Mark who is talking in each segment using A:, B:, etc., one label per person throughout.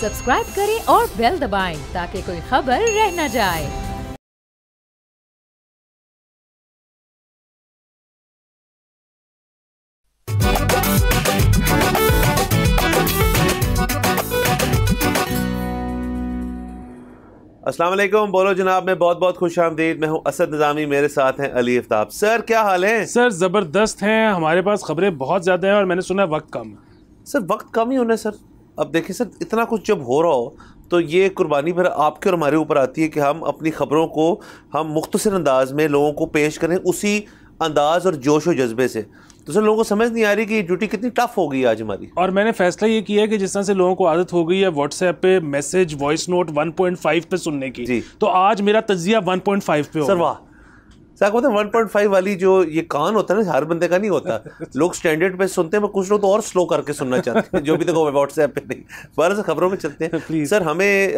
A: Subscribe करें और bell दबाएं ताकि कोई खबर रह न जाए।
B: अस्सलाम वालेकुम, बोलो जनाब, मैं बहुत बहुत खुश आमदीद। मैं हूं असद निज़ामी, मेरे साथ हैं अली आफ्ताब। सर क्या हाल है?
C: सर ज़बरदस्त हैं, हमारे पास खबरें बहुत ज़्यादा हैं और मैंने सुना है वक्त कम है।
B: सर वक्त कम ही होना है सर। अब देखिए सर, इतना कुछ जब हो रहा हो तो ये कुर्बानी फिर आपके और हमारे ऊपर आती है कि हम अपनी ख़बरों को हम मुख्तसर अंदाज में लोगों को पेश करें, उसी अंदाज और जोश और जज्बे से। तो सर लोगों को समझ नहीं आ रही कि ये ड्यूटी कितनी टफ हो गई आज हमारी।
C: और मैंने फैसला ये किया है कि जिस तरह से लोगों को आदत हो गई है व्हाट्सएप पे मैसेज वॉइस नोट 1.5 पे सुनने की, तो आज मेरा तजिया 1.5 पे
B: सर वाह सर, कहते हैं 1.5 वाली जो ये कान होता है ना, हर बंदे का नहीं होता। लोग स्टैंडर्ड पे सुनते हैं, कुछ लोग तो और स्लो करके सुनना चाहते हैं, जो भी देखो व्हाट्सएप पे नहीं। बारह से खबरों में चलते हैं। सर हमें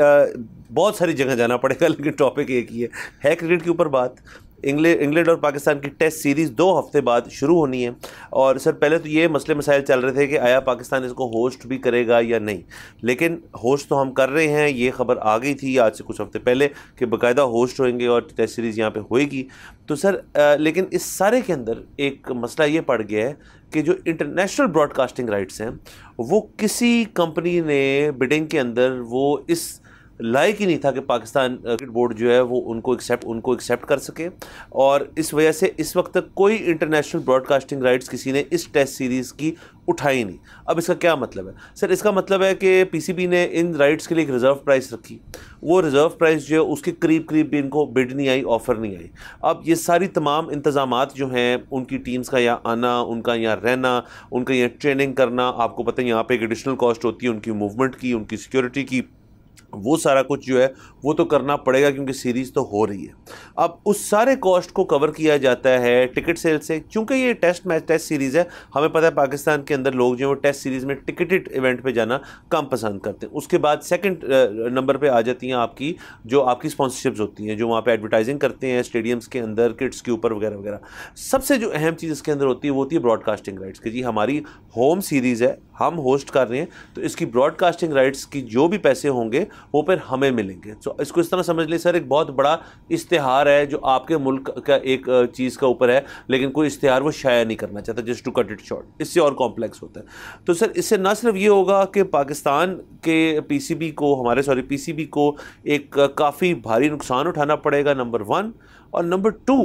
B: बहुत सारी जगह जाना पड़ेगा, लेकिन टॉपिक एक ही है क्रिकेट के ऊपर बात। इंग्लैंड और पाकिस्तान की टेस्ट सीरीज़ 2 हफ्ते बाद शुरू होनी है। और सर पहले तो ये मसले मसाइल चल रहे थे कि आया पाकिस्तान इसको होस्ट भी करेगा या नहीं, लेकिन होस्ट तो हम कर रहे हैं। ये खबर आ गई थी आज से कुछ हफ्ते पहले कि बाकायदा होस्ट होंगे और टेस्ट सीरीज़ यहाँ पे होएगी। तो सर लेकिन इस सारे के अंदर एक मसला ये पड़ गया है कि जो इंटरनेशनल ब्रॉडकास्टिंग राइट्स हैं वो किसी कंपनी ने बिडिंग के अंदर वो इस लायक ही नहीं था कि पाकिस्तान क्रिकेट बोर्ड जो है वो उनको एक्सेप्ट कर सके। और इस वजह से इस वक्त तक कोई इंटरनेशनल ब्रॉडकास्टिंग राइट्स किसी ने इस टेस्ट सीरीज़ की उठाई नहीं। अब इसका क्या मतलब है सर? इसका मतलब है कि पीसीबी ने इन राइट्स के लिए एक रिज़र्व प्राइस रखी। वो रिज़र्व प्राइस जो है उसके करीब भी इनको बिड नहीं आई, ऑफ़र नहीं आई। अब ये सारी तमाम इंतज़ामात जो हैं उनकी टीम्स का यहाँ आना, उनका यहाँ रहना, उनका यहाँ ट्रेनिंग करना, आपको पता है यहाँ पे एक एडिशनल कॉस्ट होती है उनकी मूवमेंट की, उनकी सिक्योरिटी की, वो सारा कुछ जो है वो तो करना पड़ेगा क्योंकि सीरीज़ तो हो रही है। अब उस सारे कॉस्ट को कवर किया जाता है टिकट सेल से। चूँकि ये टेस्ट सीरीज़ है, हमें पता है पाकिस्तान के अंदर लोग जो है वो टेस्ट सीरीज़ में टिकटेड इवेंट पे जाना कम पसंद करते हैं। उसके बाद सेकंड नंबर पे आ जाती हैं आपकी स्पॉन्सरशिप्स होती हैं, जो वहाँ पे एडवर्टाइजिंग करते हैं स्टेडियम्स के अंदर किट्स के ऊपर वगैरह वगैरह। सबसे जो अहम चीज़ इसके अंदर होती है वो होती है ब्रॉडकास्टिंग राइट्स कि जी हमारी होम सीरीज़ है, हम होस्ट कर रहे हैं, तो इसकी ब्रॉडकास्टिंग राइट्स की जो भी पैसे होंगे वो फिर हमें मिलेंगे। तो इसको इस तरह समझ लें सर, एक बहुत बड़ा इश्तिहार है जो आपके मुल्क का एक चीज़ का ऊपर है, लेकिन कोई इश्तिहार वो शाया नहीं करना चाहता, just to cut it short. इससे और कॉम्प्लेक्स होता है। तो सर इससे ना सिर्फ ये होगा कि पाकिस्तान के पीसीबी को एक काफ़ी भारी नुकसान उठाना पड़ेगा, नंबर 1, और नंबर 2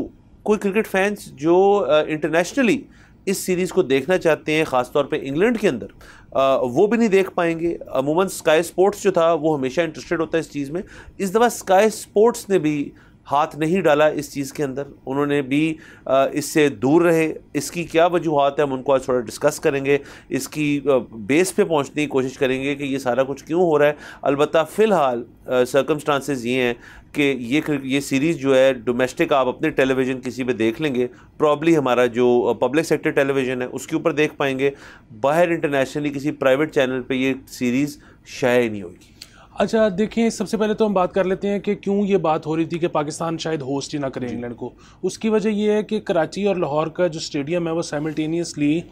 B: कोई क्रिकेट फैंस जो इंटरनेशनली इस सीरीज़ को देखना चाहते हैं, ख़ासतौर पे इंग्लैंड के अंदर, वो भी नहीं देख पाएंगे। अमूमन स्काई स्पोर्ट्स जो था वो हमेशा इंटरेस्टेड होता है इस चीज़ में। इस दफ़ा स्काई स्पोर्ट्स ने भी हाथ नहीं डाला इस चीज़ के अंदर, उन्होंने भी इससे दूर रहे। इसकी क्या वजूहात है हम उनको आज थोड़ा डिस्कस करेंगे, इसकी बेस पे पहुंचने की कोशिश करेंगे कि ये सारा कुछ क्यों हो रहा है। अलबत्ता फ़िलहाल सर्कमस्टांसेस ये हैं कि ये सीरीज़ जो है डोमेस्टिक आप अपने टेलीविज़न किसी पे देख लेंगे, प्रॉब्ली हमारा जो पब्लिक सेक्टर टेलीविज़न है उसके ऊपर देख पाएंगे। बाहर इंटरनेशनली किसी प्राइवेट चैनल पे ये सीरीज़ शाया ही नहीं होगी।
C: अच्छा देखिए, सबसे पहले तो हम बात कर लेते हैं कि क्यों ये बात हो रही थी कि पाकिस्तान शायद होस्ट ही ना करे इंग्लैंड को। उसकी वजह ये है कि कराची और लाहौर का जो स्टेडियम है वो साइमल्टेनियसली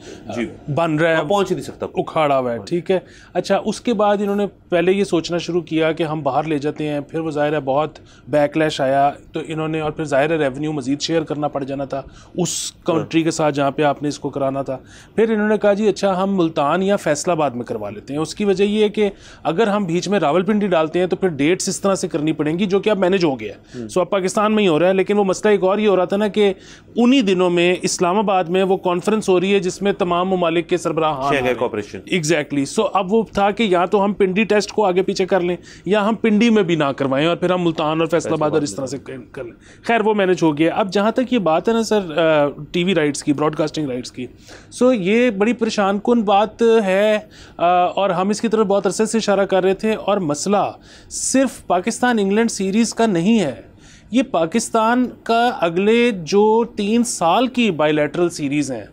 C: बन रहा है,
B: पहुंच नहीं सकता,
C: उखाड़ा हुआ है, ठीक है। अच्छा, उसके बाद इन्होंने पहले ये सोचना शुरू किया कि हम बाहर ले जाते हैं, फिर वो ज़ाहिर है बहुत बैकलैश आया, तो इन्होंने, और फिर ज़ाहिर है रेवेन्यू मज़ीद शेयर करना पड़ जाना था उस कंट्री के साथ जहाँ पर आपने इसको कराना था। फिर इन्होंने कहा जी अच्छा हम मुल्तान या फैसलाबाद में करवा लेते हैं। उसकी वजह ये है कि अगर हम बीच में रावलपिंडी डालते हैं तो फिर डेट्स इस तरह से करनी पड़ेंगी, जो कि अब मैनेज हो गया है। सो अब पाकिस्तान में ही हो रहा है, लेकिन वो मसला एक और ये हो रहा था ना कि उन्हीं दिनों में इस्लामाबाद में वो कॉन्फ्रेंस हो रही है जिसमें तमाम ममालिक के सरबराह एग्जैक्टली। सो अब वो था कि या तो हम पिंडी टेस्ट को आगे पीछे कर लें या हम पिंडी में भी ना करवाएं और फिर हम मुल्तान और फैसलाबाद और इस तरह से कर लें। खैर वो मैनेज हो गया। अब जहाँ तक ये बात है ना सर टीवी राइट्स की, ब्रॉडकास्टिंग राइट्स की, सो ये बड़ी परेशान कुन बात है और हम इसकी तरफ बहुत अरसे से इशारा कर रहे थे। और मसला सिर्फ पाकिस्तान इंग्लैंड सीरीज़ का नहीं है, ये पाकिस्तान का अगले जो 3 साल की बायलैटरल सीरीज़ हैं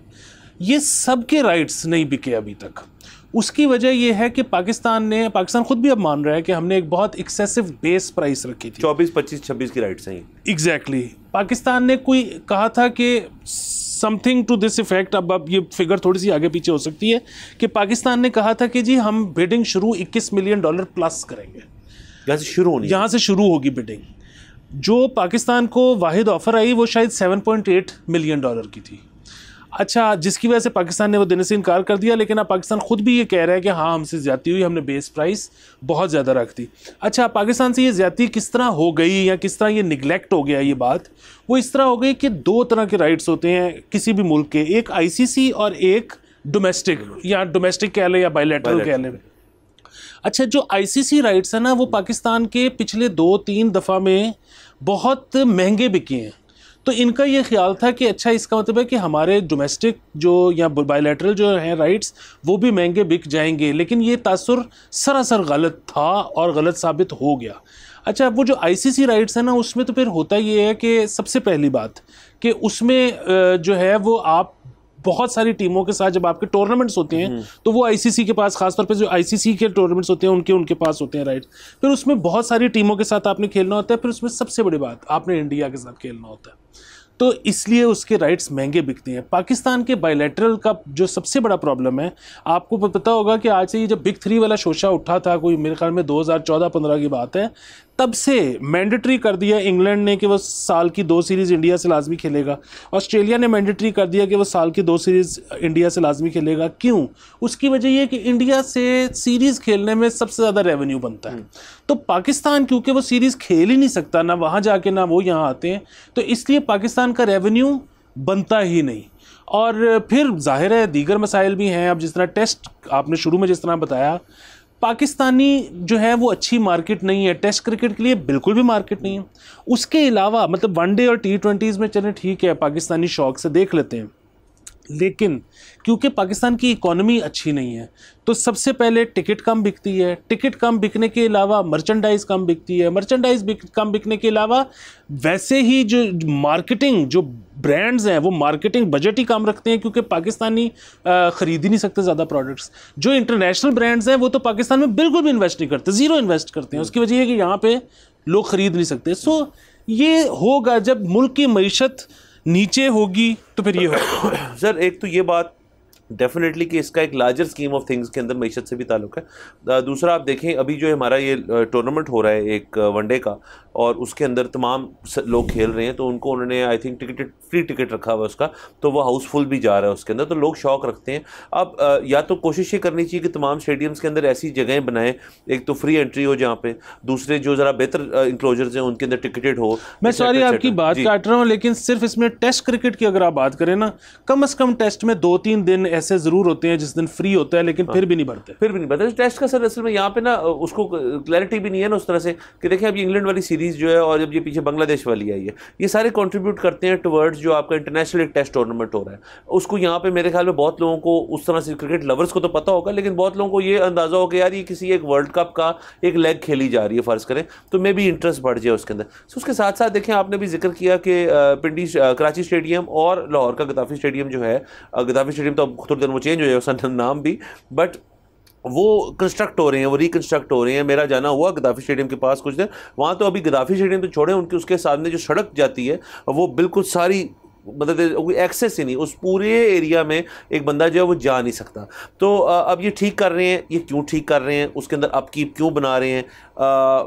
C: ये सब के राइट्स नहीं बिके अभी तक। उसकी वजह यह है कि पाकिस्तान खुद भी अब मान रहा है कि हमने एक बहुत एक्सेसिव बेस प्राइस रखी थी,
B: 24, 25, 26 की राइट्स हैं।
C: एग्जैक्टली। पाकिस्तान ने कोई कहा था कि समथिंग टू दिस इफेक्ट, अब ये फिगर थोड़ी सी आगे पीछे हो सकती है, कि पाकिस्तान ने कहा था कि जी हम बिडिंग शुरू $21 मिलियन प्लस करेंगे, यहाँ से शुरू होगी बिडिंग। जो पाकिस्तान को वाहिद ऑफर आई वो शायद $7.8 मिलियन की थी। अच्छा, जिसकी वजह से पाकिस्तान ने वो देने से इनकार कर दिया, लेकिन अब पाकिस्तान खुद भी ये कह रहा है कि हाँ हमसे ज़्यादती हुई, हमने बेस प्राइस बहुत ज़्यादा रख दी। अच्छा, पाकिस्तान से ये ज़्यादती किस तरह हो गई या किस तरह ये निगलेक्ट हो गया, ये बात वो इस तरह हो गई कि दो तरह के राइट्स होते हैं किसी भी मुल्क के, एक ICC और एक डोमेस्टिक, या डोमेस्टिक कह लें या बायलैटरल कह लें। अच्छा, जो ICC राइट्स है ना, वो पाकिस्तान के पिछले 2-3 दफ़ा में बहुत महंगे बिके हैं। तो इनका ये ख्याल था कि अच्छा, इसका मतलब है कि हमारे डोमेस्टिक जो या बायलैटरल जो हैं राइट्स वो भी महंगे बिक जाएंगे, लेकिन ये तासुर सरासर गलत था और गलत साबित हो गया। अच्छा, वो जो ICC राइट्स है ना, उसमें तो फिर होता ये है कि सबसे पहली बात कि उसमें जो है वो आप बहुत सारी टीमों के साथ जब आपके टूर्नामेंट्स होते हैं तो वो ICC के पास, खासतौर पे जो ICC के टूर्नामेंट्स होते हैं उनके पास होते हैं राइट। फिर उसमें बहुत सारी टीमों के साथ आपने खेलना होता है, फिर उसमें सबसे बड़ी बात आपने इंडिया के साथ खेलना होता है, तो इसलिए उसके राइट्स महंगे बिकते हैं। पाकिस्तान के बायलैटरल का जो सबसे बड़ा प्रॉब्लम है, आपको पता होगा कि आज से ये जब बिग 3 वाला शोशा उठा था, कोई मेरे ख्याल में 2014-15 की बात है, तब से मैंडेटरी कर दिया इंग्लैंड ने कि वो साल की 2 सीरीज़ इंडिया से लाजमी खेलेगा, ऑस्ट्रेलिया ने मैंडेटरी कर दिया कि वो साल की 2 सीरीज़ इंडिया से लाजमी खेलेगा। क्यों? उसकी वजह ये कि इंडिया से सीरीज़ खेलने में सबसे ज़्यादा रेवेन्यू बनता है। तो पाकिस्तान क्योंकि वो सीरीज़ खेल ही नहीं सकता, ना वहाँ जाके ना वो यहाँ आते हैं, तो इसलिए पाकिस्तान का रेवेन्यू बनता ही नहीं। और फिर जाहिर है दीगर मसाइल भी हैं। अब जिस तरह टेस्ट आपने शुरू में जिस तरह बताया, पाकिस्तानी जो है वो अच्छी मार्केट नहीं है, टेस्ट क्रिकेट के लिए बिल्कुल भी मार्केट नहीं है। उसके अलावा मतलब वनडे और T20s में चले ठीक है, पाकिस्तानी शौक से देख लेते हैं, लेकिन क्योंकि पाकिस्तान की इकोनॉमी अच्छी नहीं है तो सबसे पहले टिकट कम बिकती है। टिकट कम बिकने के अलावा मर्चेंडाइज़ कम बिकती है। मर्चेंडाइज़ कम बिकने के अलावा वैसे ही जो मार्केटिंग, जो ब्रांड्स हैं वो मार्केटिंग बजट ही कम रखते हैं, क्योंकि पाकिस्तानी ख़रीद ही नहीं सकते ज़्यादा प्रोडक्ट्स। जो इंटरनेशनल ब्रांड्स हैं वो तो पाकिस्तान में बिल्कुल भी इन्वेस्ट नहीं करते, ज़ीरो इन्वेस्ट करते हैं। उसकी वजह है कि यहाँ पर लोग ख़रीद नहीं सकते। सो ये होगा जब मुल्क की मईशत नीचे होगी तो फिर ये होगा।
B: सर एक तो ये बात डेफिनेटली कि इसका एक लार्जर स्कीम ऑफ थिंग्स के अंदर मईशत से भी ताल्लुक़ है। दूसरा आप देखें अभी जो हमारा ये टूर्नामेंट हो रहा है एक वनडे का, और उसके अंदर तमाम लोग खेल रहे हैं, तो उनको उन्होंने आई थिंक फ्री टिकट रखा हुआ है उसका, तो वो हाउसफुल भी जा रहा है उसके अंदर, तो लोग शौक रखते हैं। अब या तो कोशिश ये करनी चाहिए कि तमाम स्टेडियम्स के अंदर ऐसी जगहें बनाएं, एक तो फ्री एंट्री हो जहाँ पे, दूसरे जो ज़रा बेहतर इंक्लोजर्स हैं उनके अंदर टिकटेड हो।
C: मैं सॉरी आपकी बात काट रहा हूँ, लेकिन सिर्फ इसमें टेस्ट क्रिकेट की अगर आप बात करें ना, कम से कम टेस्ट में 2-3 दिन ऐसे ज़रूर होते हैं जिस दिन फ्री होता है, लेकिन फिर भी नहीं बढ़ते।
B: टेस्ट का सर असल में यहाँ पे ना उसको क्लैरिटी भी नहीं है ना उस तरह से कि देखें अब इंग्लैंड वाली सीरीज़ जो है और जब ये पीछे बांग्लादेश वाली आई है, ये सारे कंट्रीब्यूट करते हैं टुवर्ड्स जो आपका इंटरनेशनल एक टेस्ट टूर्नामेंट हो रहा है। उसको यहाँ पे मेरे ख्याल में बहुत लोगों को उस तरह से, क्रिकेट लवर्स को तो पता होगा, लेकिन बहुत लोगों को ये अंदाज़ा हो कि यार ये किसी एक वर्ल्ड कप का एक लेग खेली जा रही है फ़र्ज़ करें, तो मे भी इंटरेस्ट बढ़ जाए उसके अंदर। तो उसके साथ साथ देखें आपने भी जिक्र किया कि पिंडी कराची स्टेडियम और लाहौर का गद्दाफ़ी स्टेडियम जो है, गद्दाफ़ी स्टेडियम तो थोड़ी देर वो चेंज हो जाए उसका नाम भी, बट वो कंस्ट्रक्ट हो रहे हैं, वो रिकंस्ट्रक्ट हो रहे हैं। मेरा जाना हुआ गद्दाफ़ी स्टेडियम के पास कुछ देर, वहाँ तो अभी गद्दाफ़ी स्टेडियम तो छोड़े, उनके उसके सामने जो सड़क जाती है वो बिल्कुल सारी मतलब एक्सेस ही नहीं, उस पूरे एरिया में एक बंदा जो है वो जा नहीं सकता। तो अब ये ठीक कर रहे हैं, ये क्यों ठीक कर रहे हैं, उसके अंदर अपकीप क्यों बना रहे हैं?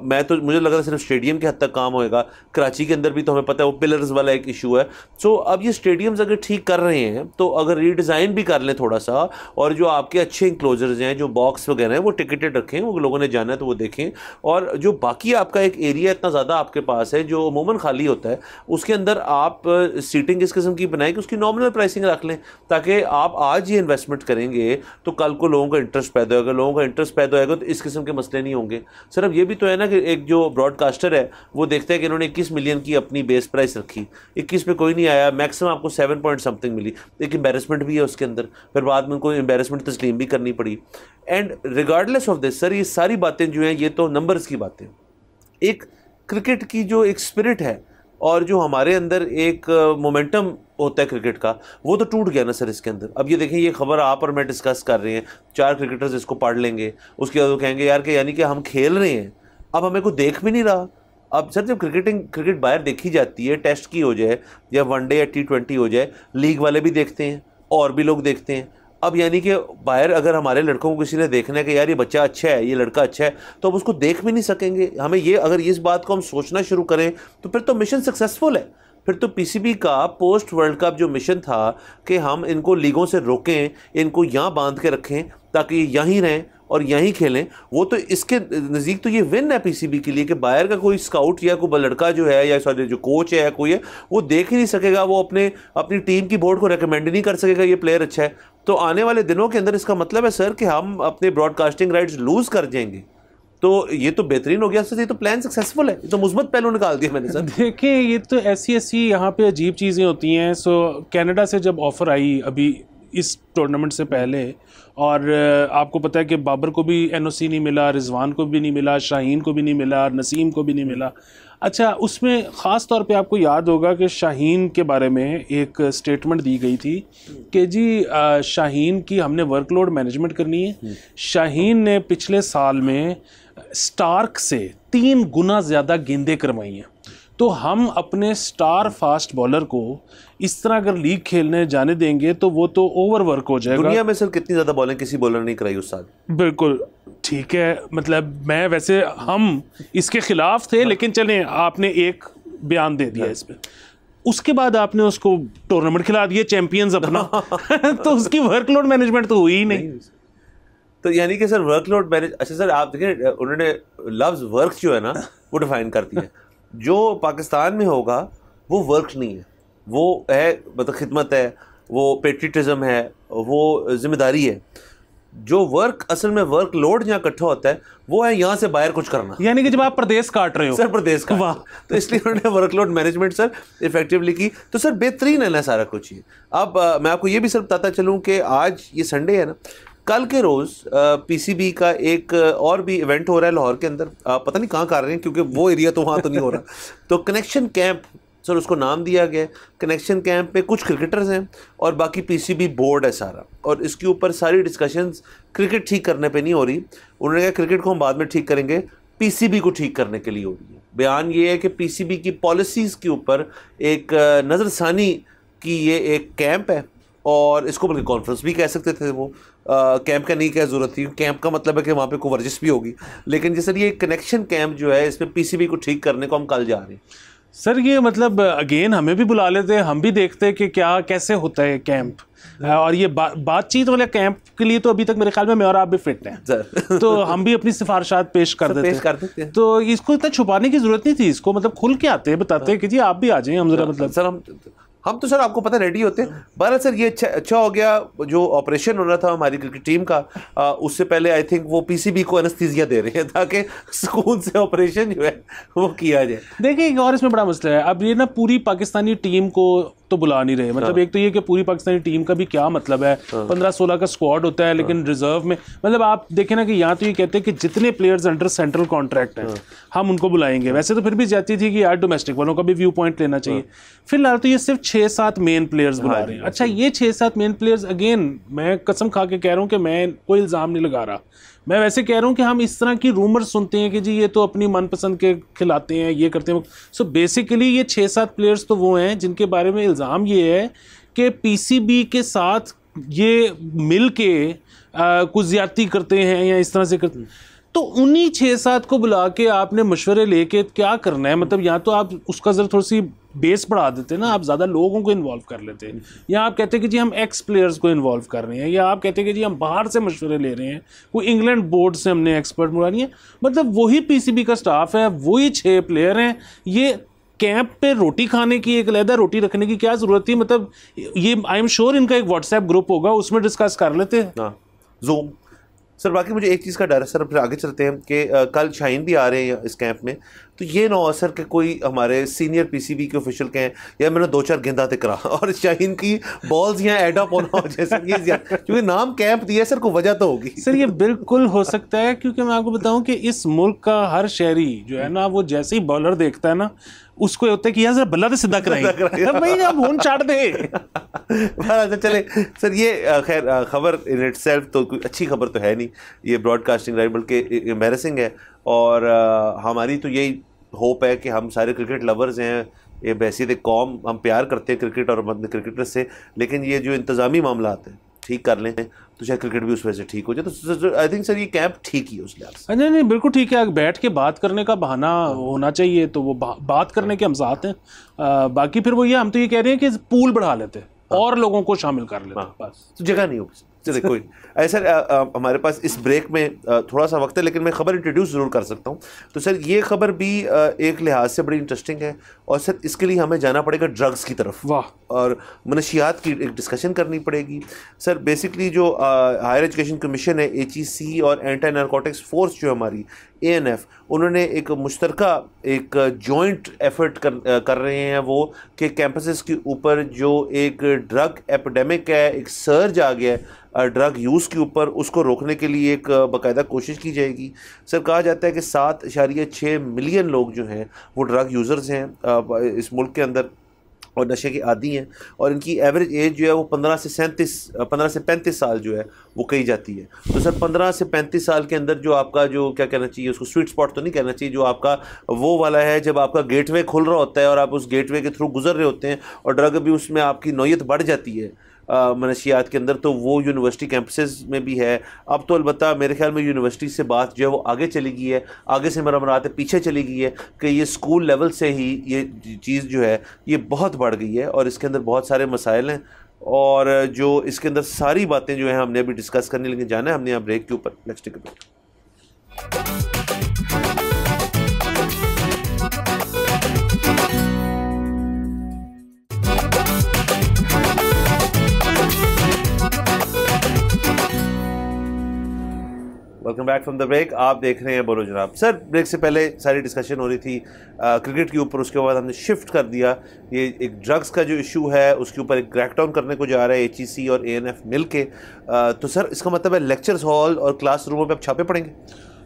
B: मैं तो मुझे लग रहा है सिर्फ स्टेडियम के हद तक काम होएगा, कराची के अंदर भी तो हमें पता है वो पिलर्स वाला एक इशू है। सो अब ये स्टेडियम्स अगर ठीक कर रहे हैं तो अगर रीडिज़ाइन भी कर लें थोड़ा सा, और जो आपके अच्छे इंक्लोजर्स हैं, जो बॉक्स वगैरह हैं वो टिकटेड रखें, वो लोगों ने जाना है तो वो देखें, और जो बाकी आपका एक एरिया इतना ज़्यादा आपके पास है जो अमूमन खाली होता है, उसके अंदर आप सीटिंग इस किस्म की बनाएं कि उसकी नॉमिनल प्राइसिंग रख लें, ताकि आप आज ये इन्वेस्टमेंट करेंगे तो कल को लोगों का इंटरेस्ट पैदा होगा, लोगों का इंटरेस्ट पैदा होगा तो इस किस्म के मसले नहीं होंगे। सर अब ये भी तो है ना कि एक जो ब्रॉडकास्टर है वो देखता है कि इन्होंने 21 मिलियन की अपनी बेस प्राइस रखी, 21 पे कोई नहीं आया, मैक्सिमम आपको 7 पॉइंट समथिंग मिली, एक एम्बेरसमेंट भी है उसके अंदर, फिर बाद में उनको एम्बेरसमेंट तस्लीम भी करनी पड़ी। And regardless of this sir, ये सारी बातें जो हैं ये तो नंबर्स की बातें, एक क्रिकेट की जो एक स्पिरिट है और जो हमारे अंदर एक मोमेंटम होता है क्रिकेट का, वो तो टूट गया ना सर इसके अंदर। अब ये देखें, ये खबर आप और मैं डिस्कस कर रहे हैं, 4 क्रिकेटर्स इसको पढ़ लेंगे, उसके बाद वो कहेंगे यार कि यानी कि हम खेल रहे हैं, अब हमें को देख भी नहीं रहा, अब सर जब क्रिकेट बाहर देखी जाती है, टेस्ट की हो जाए या वनडे या T20 हो जाए, लीग वाले भी देखते हैं और भी लोग देखते हैं। अब यानी कि बाहर अगर हमारे लड़कों को किसी ने देखना है कि यार ये बच्चा अच्छा है, ये लड़का अच्छा है, तो अब उसको देख भी नहीं सकेंगे। हमें ये अगर इस बात को हम सोचना शुरू करें तो फिर तो मिशन सक्सेसफुल है। फिर तो पीसीबी का पोस्ट वर्ल्ड कप जो मिशन था कि हम इनको लीगों से रोकें, इनको यहाँ बांध के रखें ताकि यहीं रहें और यहीं खेलें, वो तो इसके नज़दीक तो ये विन है पीसीबी के लिए कि बाहर का कोई स्काउट या कोई लड़का जो है या सॉरी जो कोच है या कोई है वो देख ही नहीं सकेगा, वो अपनी टीम की बोर्ड को रेकमेंड नहीं कर सकेगा ये प्लेयर अच्छा है। तो आने वाले दिनों के अंदर इसका मतलब है सर कि हम अपने ब्रॉडकास्टिंग राइट्स लूज़ कर जाएंगे। तो ये तो बेहतरीन हो गया सर, ये तो प्लान सक्सेसफुल है, ये तो मुस्बत पहलू निकाल दिया मैंने सर।
C: देखिए ये तो ऐसी यहाँ पे अजीब चीज़ें होती हैं। सो कनाडा से जब ऑफ़र आई अभी इस टूर्नामेंट से पहले, और आपको पता है कि बाबर को भी एनओसी नहीं मिला, रिजवान को भी नहीं मिला, शाहीन को भी नहीं मिला, नसीम को भी नहीं मिला। अच्छा, उसमें ख़ास तौर पे आपको याद होगा कि शाहीन के बारे में एक स्टेटमेंट दी गई थी कि जी शाहीन की हमने वर्कलोड मैनेजमेंट करनी है। शाहीन ने पिछले साल में स्टार्क से 3 गुना ज़्यादा गेंदें करवाई हैं। तो हम अपने स्टार फास्ट बॉलर को इस तरह अगर लीग खेलने जाने देंगे तो वो तो ओवर वर्क हो जाएगा।
B: दुनिया में सर कितनी ज़्यादा बॉलिंग किसी बॉलर नहीं कराई उस साल।
C: बिल्कुल ठीक है, मतलब मैं वैसे हम इसके खिलाफ थे, लेकिन चलें आपने एक बयान दे दिया इस पर। उसके बाद आपने उसको टूर्नामेंट खिला दिया चैंपियंस अपना तो उसकी वर्कलोड मैनेजमेंट तो हुई ही नहीं।
B: तो यानी कि सर वर्कलोड मैनेज, अच्छा सर आप देखिए उन्होंने लफ्ज़ वर्क जो है ना वो डिफाइन कर दिया। जो पाकिस्तान में होगा वो वर्क नहीं है, वो है मतलब खिदमत है, वो पेट्रियटिज्म है, वो जिम्मेदारी है। जो वर्क असल में वर्क लोड जहाँ इकट्ठा होता है वो है यहाँ से बाहर कुछ करना,
C: यानी कि जब आप प्रदेश काट रहे हो
B: सर प्रदेश का।
C: वाह।
B: तो इसलिए उन्होंने वर्कलोड मैनेजमेंट सर इफेक्टिवली की। तो सर बेहतरीन है ना सारा कुछ ही। अब मैं आपको ये भी सर बताता चलूँ कि आज ये संडे है ना, कल के रोज़ पीसीबी का एक और भी इवेंट हो रहा है लाहौर के अंदर, पता नहीं कहाँ कर रहे हैं क्योंकि वो एरिया तो वहाँ तो नहीं हो रहा। तो कनेक्शन कैंप सर उसको नाम दिया गया। कनेक्शन कैंप में कुछ क्रिकेटर्स हैं और बाकी पीसीबी बोर्ड है सारा, और इसके ऊपर सारी डिस्कशंस क्रिकेट ठीक करने पे नहीं हो रही। उन्होंने कहा क्रिकेट को हम बाद में ठीक करेंगे, पीसीबी को ठीक करने के लिए हो रही है। बयान ये है कि पीसीबी की पॉलिसीज़ के ऊपर एक नज़रसानी की ये एक कैंप है, और इसको बल्कि कॉन्फ्रेंस भी कह सकते थे। वो कैंप का नहीं क्या ज़रूरत थी, कैंप का मतलब है कि वहाँ पे कोई वर्जिश भी होगी। लेकिन जैसे ये कनेक्शन कैंप जो है इसमें पीसीबी को ठीक करने को हम कल जा रहे हैं।
C: सर ये मतलब अगेन हमें भी बुला लेते हैं, हम भी देखते हैं कि क्या कैसे होता है कैंप। और ये बातचीत वाले कैंप के लिए तो अभी तक मेरे ख्याल में मैं और आप भी फिट हैं तो हम भी अपनी सिफारिशात पेश कर देते हैं। तो इसको इतना छुपाने की जरूरत नहीं थी, इसको मतलब खुल के आते हैं, बताते हैं कि जी आप भी आ जाएं, हम जरा मतलब
B: सर हम तो सर आपको पता रेडी होते हैं। बहरहाल सर ये अच्छा हो गया। जो ऑपरेशन होना था हमारी क्रिकेट टीम का, उससे पहले आई थिंक वो पीसीबी को एनेस्थीसिया दे रहे हैं ताकि सुकून से ऑपरेशन जो है वो किया जाए।
C: देखिए एक और इसमें बड़ा मसला है, अब ये ना पूरी पाकिस्तानी टीम को तो बुला नहीं रहे। मतलब एक तो ये कि पूरी पाकिस्तानी टीम का भी क्या मतलब है, 15-16 का स्क्वाड होता है, लेकिन रिजर्व में मतलब आप देखें ना कि यहाँ तो ये कहते हैं कि जितने प्लेयर्स अंडर सेंट्रल कॉन्ट्रैक्ट हैं हम उनको बुलाएंगे। वैसे तो फिर भी जाती थी कि यार डोमेस्टिक वालों का भी व्यू पॉइंट लेना चाहिए। फिलहाल तो ये सिर्फ 6-7 मेन प्लेयर्स बुला रहे हैं। अच्छा ये 6-7 मेन प्लेयर्स, अगेन मैं कसम खा के कह रहा हूँ कि मैं कोई इल्ज़ाम नहीं लगा रहा, मैं वैसे कह रहा हूँ कि हम इस तरह की रूमर सुनते हैं कि जी ये तो अपनी मनपसंद के खिलाते हैं, ये करते हैं। सो बेसिकली ये 6-7 प्लेयर्स तो वो हैं जिनके बारे में इल्ज़ाम ये है कि पीसीबी के साथ ये मिल के कुछ ज़्यादती करते हैं या इस तरह से करते हैं। तो उन्हीं 6-7 को बुला के आपने मशवरे लेके क्या करना है? मतलब या तो आप उसका ज़रा थोड़ी सी बेस बढ़ा देते ना, आप ज़्यादा लोगों को इन्वॉल्व कर लेते हैं, या आप कहते हैं कि जी हम एक्स प्लेयर्स को इन्वॉल्व कर रहे हैं, या आप कहते हैं कि जी हम बाहर से मशवरे ले रहे हैं, कोई इंग्लैंड बोर्ड से हमने एक्सपर्ट बुलानी है। मतलब वही पीसीबी का स्टाफ है, वही 6 प्लेयर हैं। ये कैंप पे रोटी खाने की एक अलहदा रोटी रखने की क्या ज़रूरत थी? मतलब ये आई एम श्योर इनका एक व्हाट्सएप ग्रुप होगा, उसमें डिस्कस कर लेते हैं।
B: Zoom sir. बाकी मुझे एक चीज़ का डर है सर, फिर आगे चलते हैं कि कल शाहीन भी आ रहे हैं इस कैंप में, तो ये ना हो सर कि कोई हमारे सीनियर पीसीबी के ऑफिशियल कहें या मैंने 2-4 गेंदा तिकरा और शाहीन की बॉल्स यहाँ एड अप होना हो जैसे ये, क्योंकि नाम कैंप दिया सर, को वजह तो होगी
C: सर। ये बिल्कुल हो सकता है, क्योंकि मैं आपको बताऊं कि इस मुल्क का हर शहरी जो है ना, वो जैसे ही बॉलर देखता है ना, उसको होता है कि यार जरा बल्ला तो सीधा कराएंगे भाई, आप फोन चाट दे।
B: अच्छा चले सर, ये खैर खबर इन इटसेल्फ तो कोई अच्छी खबर तो है नहीं, ये ब्रॉडकास्टिंग राइट बल्कि एम्बैरेसिंग है। और हमारी तो यही होप है कि हम सारे क्रिकेट लवर्स हैं, ये बैसियत एक कौम, हम प्यार करते हैं क्रिकेट और अपने क्रिकेटर से, लेकिन ये जो इंतज़ामी मामला आते हैं ठीक कर लें तो शायद क्रिकेट भी उस वजह से ठीक हो जाए। तो आई थिंक सर ये कैंप ठीक ही उस लिहाज से।
C: नहीं बिल्कुल ठीक है, बैठ के बात करने का बहाना होना चाहिए, तो वो बात करने के हम साथ हैं। बाकी फिर वो ये हम तो ये कह रहे हैं कि पूल बढ़ा लेते और लोगों को शामिल कर लेते, बस
B: जगह नहीं होगी। चलिए कोई ऐसा हमारे पास इस ब्रेक में थोड़ा सा वक्त है, लेकिन मैं खबर इंट्रोड्यूस ज़रूर कर सकता हूँ। तो सर ये खबर भी एक लिहाज से बड़ी इंटरेस्टिंग है, और सर इसके लिए हमें जाना पड़ेगा ड्रग्स की तरफ,
C: वाह,
B: और मनशियात की एक डिस्कशन करनी पड़ेगी। सर बेसिकली जो हायर एजुकेशन कमीशन है, HEC और एंटी नारकोटिक्स फोर्स जो हमारी ANF, उन्होंने एक मुश्तरका एक जॉइंट एफर्ट कर रहे हैं वो कि कैंपसेस के ऊपर जो एक ड्रग एपिडेमिक है, एक सर्ज आ गया है ड्रग यूज़ के ऊपर, उसको रोकने के लिए एक बाकायदा कोशिश की जाएगी। सर कहा जाता है कि 7.6 मिलियन लोग जो हैं वो ड्रग यूज़र्स हैं इस मुल्क के अंदर और नशे के आदी हैं, और इनकी एवरेज एज जो है वो 15 से 35 साल जो है वो कही जाती है। तो सर 15 से 35 साल के अंदर जो आपका जो क्या कहना चाहिए, उसको स्वीट स्पॉट तो नहीं कहना चाहिए, जो आपका वो वाला है जब आपका गेटवे खुल रहा होता है और आप उस गेटवे के थ्रू गुजर रहे होते हैं और ड्रग भी उसमें आपकी नौयत बढ़ जाती है मनशियात के अंदर, तो वो यूनिवर्सिटी कैंपसेस में भी है। अब तो अलबत्ता मेरे ख्याल में यूनिवर्सिटी से बात जो है वो आगे चली गई है, आगे से मेरा मराद है पीछे चली गई है कि ये स्कूल लेवल से ही ये चीज़ जो है ये बहुत बढ़ गई है और इसके अंदर बहुत सारे मसाइल हैं, और जो इसके अंदर सारी बातें जो हैं हमने अभी डिस्कस करने लेकिन जाना है हमने यहाँ ब्रेक के ऊपर। Let's take a break. Welcome back from the break. आप देख रहे हैं बोलो जनाब। सर ब्रेक से पहले सारी डिस्कशन हो रही थी क्रिकेट के ऊपर, उसके बाद हमने शिफ्ट कर दिया, ये एक ड्रग्स का जो इशू है उसके ऊपर एक क्रैकडाउन करने को जा रहा है HEC और ANF मिल के। तो सर इसका मतलब है लेक्चर्स हॉल और क्लास रूमों पर अब छापे पड़ेंगे?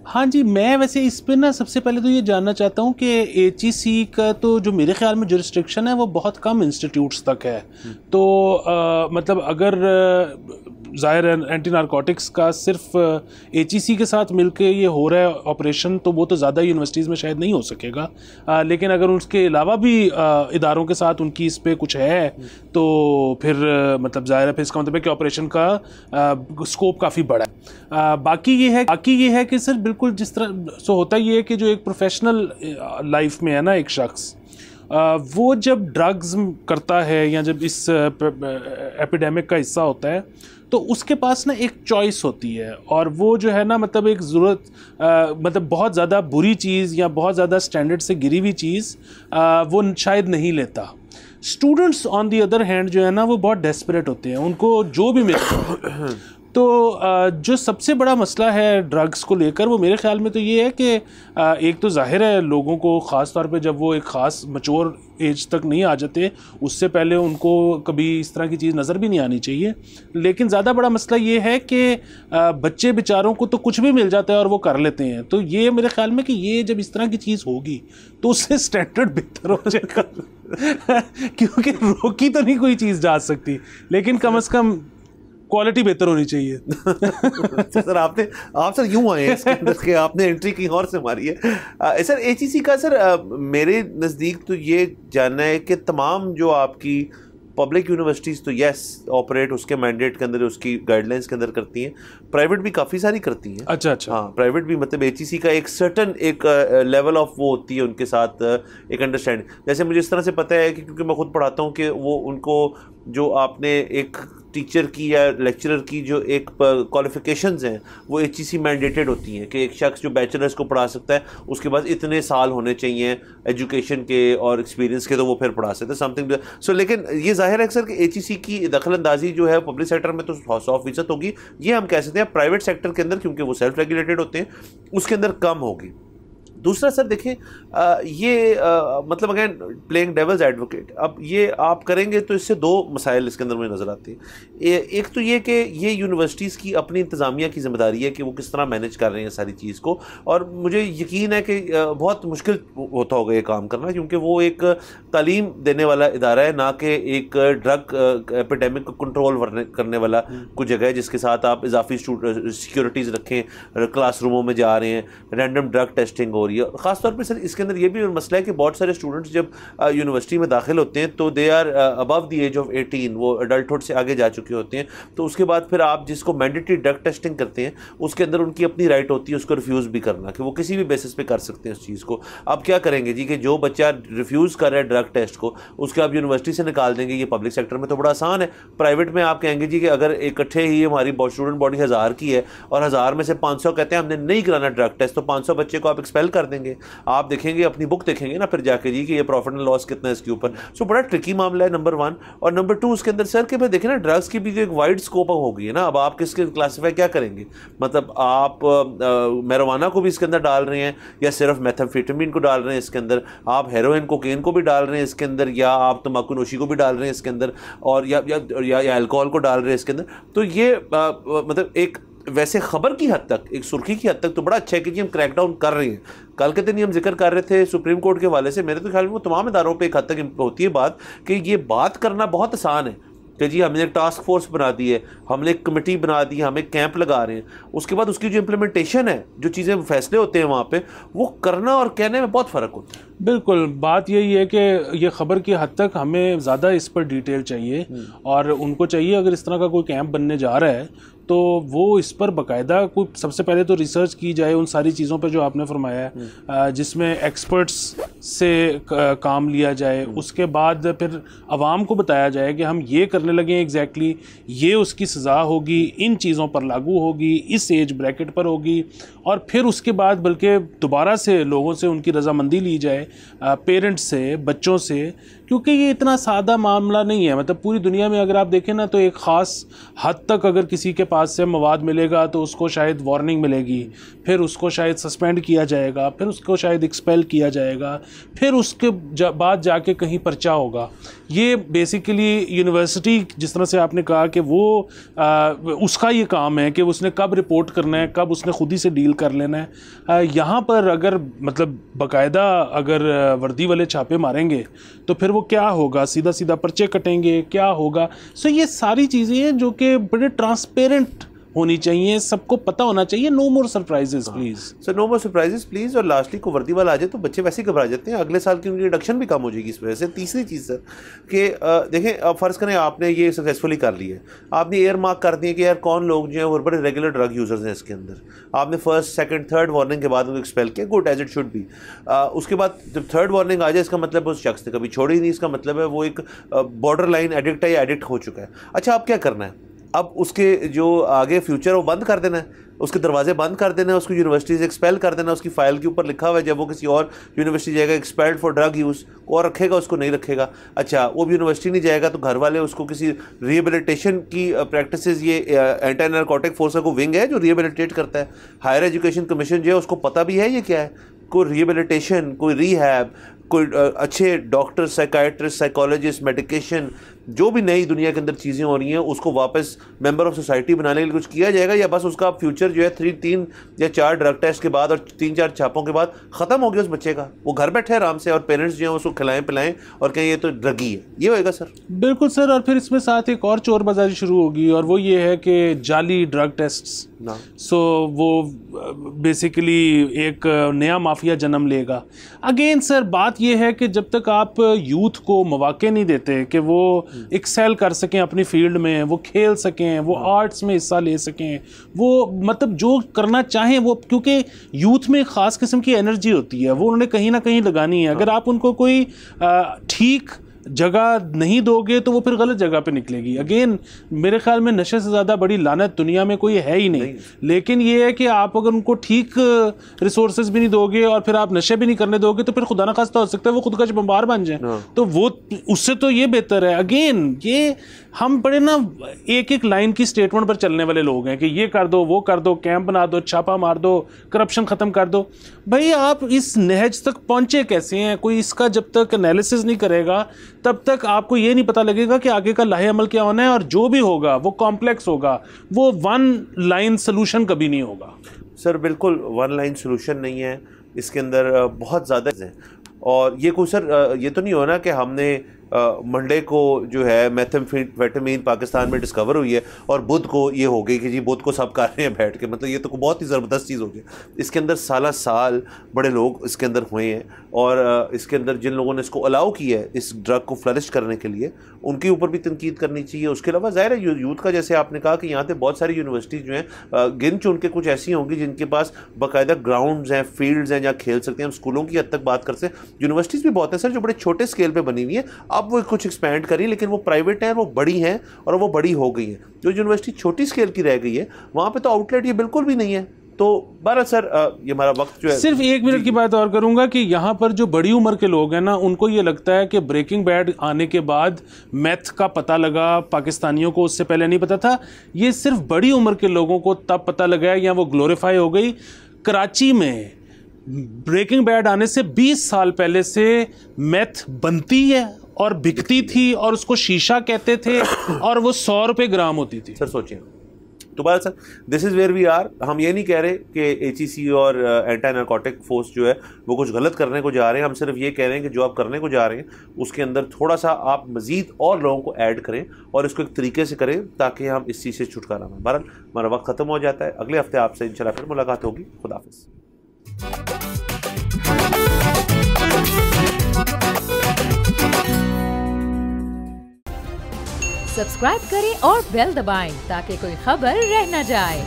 C: हाँ जी, मैं वैसे इस पर ना सबसे पहले तो ये जानना चाहता हूँ कि HEC का तो जो मेरे ख्याल में जुरिस्डिक्शन है वो बहुत कम इंस्टीट्यूट्स तक है। तो मतलब अगर ज़ाहिर है एंटी नारकोटिक्स का सिर्फ HEC के साथ मिलके ये हो रहा है ऑपरेशन, तो वो तो ज़्यादा यूनिवर्सिटीज़ में शायद नहीं हो सकेगा, लेकिन अगर उसके अलावा भी इदारों के साथ उनकी इस पर कुछ है तो फिर मतलब ज़ाहिर है फिर इसका मतलब है कि ऑपरेशन का स्कोप काफ़ी बड़ा है। बाकी ये है कि सर बिल्कुल जिस तरह सो होता ये है कि जो एक प्रोफेशनल लाइफ में है ना एक शख्स, वो जब ड्रग्स करता है या जब इस एपिडेमिक का हिस्सा होता है तो उसके पास ना एक चॉइस होती है, और वो जो है ना मतलब एक ज़रूरत मतलब बहुत ज़्यादा बुरी चीज़ या बहुत ज़्यादा स्टैंडर्ड से गिरी हुई चीज़ वो शायद नहीं लेता। Students on the other hand जो है ना वो बहुत डेस्परेट होते हैं, उनको जो भी मिले। तो जो सबसे बड़ा मसला है ड्रग्स को लेकर वो मेरे ख्याल में तो ये है कि एक तो जाहिर है लोगों को ख़ास तौर पे जब वो एक ख़ास मैच्योर एज तक नहीं आ जाते उससे पहले उनको कभी इस तरह की चीज़ नज़र भी नहीं आनी चाहिए, लेकिन ज़्यादा बड़ा मसला ये है कि बच्चे बेचारों को तो कुछ भी मिल जाता है और वो कर लेते हैं। तो ये मेरे ख्याल में कि ये जब इस तरह की चीज़ होगी तो उससे स्टैंडर्ड बेहतर हो जाएगा क्योंकि रोकी तो नहीं कोई चीज़ जा सकती, लेकिन कम से कम क्वालिटी बेहतर होनी चाहिए।
B: सर आप सर यूं आए इसके अंदर के आपने एंट्री की और से मारी है। सर HEC का सर मेरे नज़दीक तो ये जानना है कि तमाम जो आपकी पब्लिक यूनिवर्सिटीज़ तो यस ऑपरेट उसके मैंडेट के अंदर उसकी गाइडलाइंस के अंदर करती हैं, प्राइवेट भी काफ़ी सारी करती हैं।
C: अच्छा अच्छा,
B: हाँ प्राइवेट भी मतलब HEC का एक सर्टन एक लेवल ऑफ वो होती है उनके साथ एक अंडरस्टैंडिंग। जैसे मुझे इस तरह से पता है कि क्योंकि मैं खुद पढ़ाता हूँ कि वो उनको जो आपने एक टीचर की या लेक्चरर की जो एक क्वालिफ़िकेशंस हैं वो HEC मैंडेटेड होती हैं कि एक शख्स जो बैचलर्स को पढ़ा सकता है उसके पास इतने साल होने चाहिए एजुकेशन के और एक्सपीरियंस के, तो वो फिर पढ़ा सकते हैं समथिंग। सो लेकिन ये जाहिर है सर कि HEC की दखलंदाजी जो है पब्लिक सेक्टर में तो 100% होगी, ये हम कह सकते हैं प्राइवेट सेक्टर के अंदर क्योंकि वो सेल्फ रेगुलेटेड होते हैं उसके अंदर कम होगी। दूसरा सर देखिए ये मतलब अगेन प्लेइंग डेविल्स एडवोकेट, अब ये आप करेंगे तो इससे दो मसाइल इसके अंदर मुझे नज़र आते हैं। एक तो ये कि ये यूनिवर्सिटीज़ की अपनी इंतज़ामिया की ज़िम्मेदारी है कि वो किस तरह मैनेज कर रहे हैं सारी चीज़ को, और मुझे यकीन है कि बहुत मुश्किल होता होगा ये काम करना क्योंकि वो एक तालीम देने वाला इदारा है ना कि एक ड्रग एपिडेमिक को कंट्रोल करने वाला कुछ जगह है जिसके साथ आप इजाफी सिक्योरिटीज़ रखें, क्लासरूमों में जा रहे हैं, रैंडम ड्रग टेस्टिंग हो रही है। ख़ासतौर पर सर इसके अंदर ये भी मसला है कि बहुत सारे स्टूडेंट्स जब यूनिवर्सिटी में दाखिल होते हैं तो they are above the age of 18, वो अडल्टहुड से आगे जा चुके होते हैं। तो उसके बाद फिर आप जिसको मैंडेटरी ड्रग टेस्टिंग करते हैं उसके अंदर उनकी अपनी राइट होती है उसको रिफ्यूज़ भी करना, कि वो किसी भी बेसिस पे कर सकते हैं उस चीज़ को। अब क्या करेंगे जी कि जो बच्चा रिफ्यूज़ कर रहा है ड्रग टेस्ट को उसके आप यूनिवर्सिटी से निकाल देंगे। ये पब्लिक सेक्टर में तो बड़ा आसान है, प्राइवेट में आप कहेंगे जी कि अगर इकट्ठे ही हमारी स्टूडेंट बॉडी 1000 की है और 1000 में से 500 कहते हैं हमने नहीं कराना ड्रग टेस्ट, तो 500 बच्चे को आप एक्सपेल कर देंगे। आप देखेंगे अपनी बुक देखेंगे ना फिर जाके जी कि ये प्रॉफिट एंड लॉस कितना है इसके ऊपर। सो बड़ा ट्रिकी मामला है नंबर 1। और नंबर 2 उसके अंदर सर कि भाई देखें ना ड्रग्स की भी जो एक वाइड स्कोप हो गई है ना, अब आप किसके क्लासीफाई क्या करेंगे, मतलब आप मैरिजुआना को भी इसके अंदर डाल रहे हैं या सिर्फ मेथाम्फेटामिन को डाल रहे हैं इसके अंदर, आप हेरोइन कोकेन को भी डाल रहे हैं इसके अंदर, या आप तंबाकू नोशी को भी डाल रहे हैं इसके अंदर, और या अल्कोहल को डाल रहे हैं इसके अंदर। तो ये मतलब एक वैसे खबर की हद तक, एक सुर्खी की हद तक तो बड़ा अच्छा है कि जी हम क्रैकडाउन कर रहे हैं। कल के दिन ही हम जिक्र कर रहे थे सुप्रीम कोर्ट के हवाले से, मेरे तो ख्याल में वो तमाम इदारों पे एक हद तक होती है बात कि ये बात करना बहुत आसान है कि जी हमने एक टास्क फोर्स बना दी है, हमने एक कमेटी बना दी है, हम एक कैंप लगा रहे हैं, उसके बाद उसकी जो इम्प्लीमेंटेशन है, जो चीज़ें फैसले होते हैं वहाँ पे, वो करना और कहने में बहुत फ़र्क होता है।
C: बिल्कुल, बात यही है कि ये ख़बर की हद तक हमें ज़्यादा इस पर डिटेल चाहिए और उनको चाहिए अगर इस तरह का कोई कैंप बनने जा रहा है तो वो इस पर बाकायदा कोई सबसे पहले तो रिसर्च की जाए उन सारी चीज़ों पे जो आपने फरमाया है, जिसमें एक्सपर्ट्स से काम लिया जाए। उसके बाद फिर आवाम को बताया जाए कि हम ये करने लगे हैं, एग्जैक्टली ये उसकी सज़ा होगी, इन चीज़ों पर लागू होगी, इस एज ब्रैकेट पर होगी। और फिर उसके बाद बल्कि दोबारा से लोगों से उनकी रजामंदी ली जाए, पेरेंट्स से, बच्चों से, क्योंकि ये इतना सादा मामला नहीं है। मतलब पूरी दुनिया में अगर आप देखें ना तो एक ख़ास हद तक अगर किसी के पास से मवाद मिलेगा तो उसको शायद वार्निंग मिलेगी, फिर उसको शायद सस्पेंड किया जाएगा, फिर उसको शायद एक्सपेल किया जाएगा, फिर उसके बाद जाके कहीं पर्चा होगा। ये बेसिकली यूनिवर्सिटी, जिस तरह से आपने कहा कि वो उसका ये काम है कि उसने कब रिपोर्ट करना है, कब उसने खुद ही से डील कर लेना है। यहाँ पर अगर मतलब बाकायदा अगर वर्दी वाले छापे मारेंगे तो फिर वो क्या होगा, सीधा सीधा पर्चे कटेंगे, क्या होगा। सो ये सारी चीज़ें हैं जो कि बड़े ट्रांसपेरेंट होनी चाहिए, सबको पता होना चाहिए। No more surprises please
B: sir, no more surprises please. और लास्टली को वर्दी वाला आ जाए तो बच्चे वैसे ही घबरा जाते हैं, अगले साल की उनकी रिडक्शन भी कम हो जाएगी इस वजह से। तीसरी चीज़ सर कि देखें, अब फ़र्ज़ करें आपने ये सक्सेसफुली कर लिया है, आपने एयर मार्क कर दिए कि यार कौन लोग जो हैं वो बड़े रेगुलर ड्रग यूज़र्स हैं इसके अंदर, आपने फर्स्ट सेकंड थर्ड वार्निंग के बाद उनको एक्सपेल किया, good as it should be. उसके बाद जब थर्ड वार्निंग आ जाए इसका मतलब उस शख्स ने कभी छोड़ी नहीं, इसका मतलब है वो एक बॉर्डर लाइन एडिक्ट है या एडिक्ट हो चुका है। अच्छा, अब क्या करना है, अब उसके जो आगे फ्यूचर वो बंद कर देना है, उसके दरवाजे बंद कर देना है, उसको यूनिवर्सिटी से एक्सपेल कर देना। उसकी फ़ाइल के ऊपर लिखा हुआ है जब वो किसी और यूनिवर्सिटी जाएगा एक्सपेल्ड फॉर ड्रग यूज़, और रखेगा उसको नहीं रखेगा। अच्छा, वो भी यूनिवर्सिटी नहीं जाएगा तो घर वाले उसको किसी रिहेबिलिटेशन की प्रैक्टिसेस, ये एंटी नारकोटिक फोर्स का विंग है जो रिहेबिलिटेट करता है। हायर एजुकेशन कमीशन जो है उसको पता भी है ये क्या है, कोई रिहेबिलिटेशन, कोई रिहैब, कोई अच्छे डॉक्टर, साइकाइट्रिस्ट, साइकोलॉजिस्ट, मेडिकेशन, जो भी नई दुनिया के अंदर चीज़ें हो रही हैं उसको वापस मेंबर ऑफ सोसाइटी बनाने के लिए कुछ किया जाएगा, या बस उसका फ्यूचर जो है 3 या 4 ड्रग टेस्ट के बाद और 3-4 छापों के बाद ख़त्म हो गया उस बच्चे का, वो घर बैठे आराम से और पेरेंट्स जो हैं उसको खिलाएं पिलाएं और कहें ये तो ड्रगी है, ये होएगा सर? बिल्कुल
C: सर। और फिर इसमें साथ एक और चोर बाजारी शुरू होगी और वो ये है कि जाली ड्रग टेस्ट्स। सो वो बेसिकली एक नया माफिया जन्म लेगा। अगेन सर बात ये है कि जब तक आप यूथ को मौके नहीं देते कि वो एक्सेल कर सकें अपनी फील्ड में, वो खेल सकें, वो आर्ट्स में हिस्सा ले सकें, वो मतलब जो करना चाहें वो, क्योंकि यूथ में एक ख़ास किस्म की एनर्जी होती है, वो उन्होंने कहीं ना कहीं लगानी है। अगर आप उनको कोई ठीक जगह नहीं दोगे तो वो फिर गलत जगह पे निकलेगी। अगेन मेरे ख्याल में नशे से ज़्यादा बड़ी लानत दुनिया में कोई है ही नहीं। लेकिन ये है कि आप अगर उनको ठीक रिसोर्सेज भी नहीं दोगे और फिर आप नशे भी नहीं करने दोगे तो फिर खुदा ना खास्ता हो सकता है वो खुद का बमबार बन जाए। तो वो उससे तो ये बेहतर है। अगेन ये हम बड़े ना एक एक लाइन की स्टेटमेंट पर चलने वाले लोग हैं कि ये कर दो, वो कर दो, कैंप बना दो, छापा मार दो, करप्शन ख़त्म कर दो। भाई आप इस नहज तक पहुँचे कैसे हैं? कोई इसका जब तक एनालिसिस नहीं करेगा तब तक आपको ये नहीं पता लगेगा कि आगे का लाहे अमल क्या होना है, और जो भी होगा वो कॉम्प्लेक्स होगा, वो वन लाइन सोल्यूशन कभी नहीं होगा।
B: सर बिल्कुल वन लाइन सोल्यूशन नहीं है, इसके अंदर बहुत ज़्यादा है। और ये कोई सर ये तो नहीं होना कि हमने मंडे को जो है मेथाम्फेटामीन पाकिस्तान में डिस्कवर हुई है और बुध को ये हो गई कि जी बुध को सब कर रहे हैं बैठ के, मतलब ये तो बहुत ही ज़बरदस्त चीज़ हो गई। इसके अंदर साल बड़े लोग इसके अंदर हुए हैं और इसके अंदर जिन लोगों ने इसको अलाउ किया है इस ड्रग को फ्लरिश करने के लिए, उनके ऊपर भी तनकीद करनी चाहिए। उसके अलावा ज़ाहिर है यूथ का, जैसे आपने कहा कि यहाँ पे बहुत सारी यूनिवर्सिटीज़ जो हैं गिन चुन के कुछ ऐसी होंगी जिनके पास बाकायदा ग्राउंड्स हैं, फील्ड्स हैं जहाँ खेल सकते हैं। हम स्कूलों की हद तक बात करते हैं, यूनिवर्सिटीज़ भी बहुत हैं सर जो बड़े छोटे स्केल पर बनी हुई है, अब वो कुछ एक्सपैंड करी लेकिन वो प्राइवेट हैं, वो बड़ी हैं और वो बड़ी हो गई हैं। जो यूनिवर्सिटी छोटी स्केल की रह गई है वहाँ पे तो आउटलेट ये बिल्कुल भी नहीं है। तो बहरहाल सर ये हमारा वक्त जो है,
C: सिर्फ 1 मिनट की बात और करूंगा कि यहाँ पर जो बड़ी उम्र के लोग हैं ना, उनको ये लगता है कि ब्रेकिंग बैड आने के बाद मैथ का पता लगा, पाकिस्तानियों को उससे पहले नहीं पता था। ये सिर्फ बड़ी उम्र के लोगों को तब पता लगा या वो ग्लोरीफाई हो गई। कराची में ब्रेकिंग बैड आने से 20 साल पहले से मैथ बनती है और बिकती थी और उसको शीशा कहते थे और वो 100 रुपये ग्राम होती थी।
B: सर सोचिए तो बात sir, this is where we are. हम ये नहीं कह रहे कि HEC और एंटी नारकोटिक फोर्स जो है वो कुछ गलत करने को जा रहे हैं। हम सिर्फ ये कह रहे हैं कि जो आप करने को जा रहे हैं उसके अंदर थोड़ा सा आप मज़ीद और लोगों को ऐड करें और इसको एक तरीके से करें ताकि हम इस चीज़ से छुटकारा पाएं। बहरहाल हमारा वक्त ख़त्म हो जाता है, अगले हफ्ते आपसे इंशाल्लाह फिर मुलाकात होगी। खुदा हाफिज़।
A: सब्सक्राइब करें और बेल दबाएं ताकि कोई खबर रह न जाए।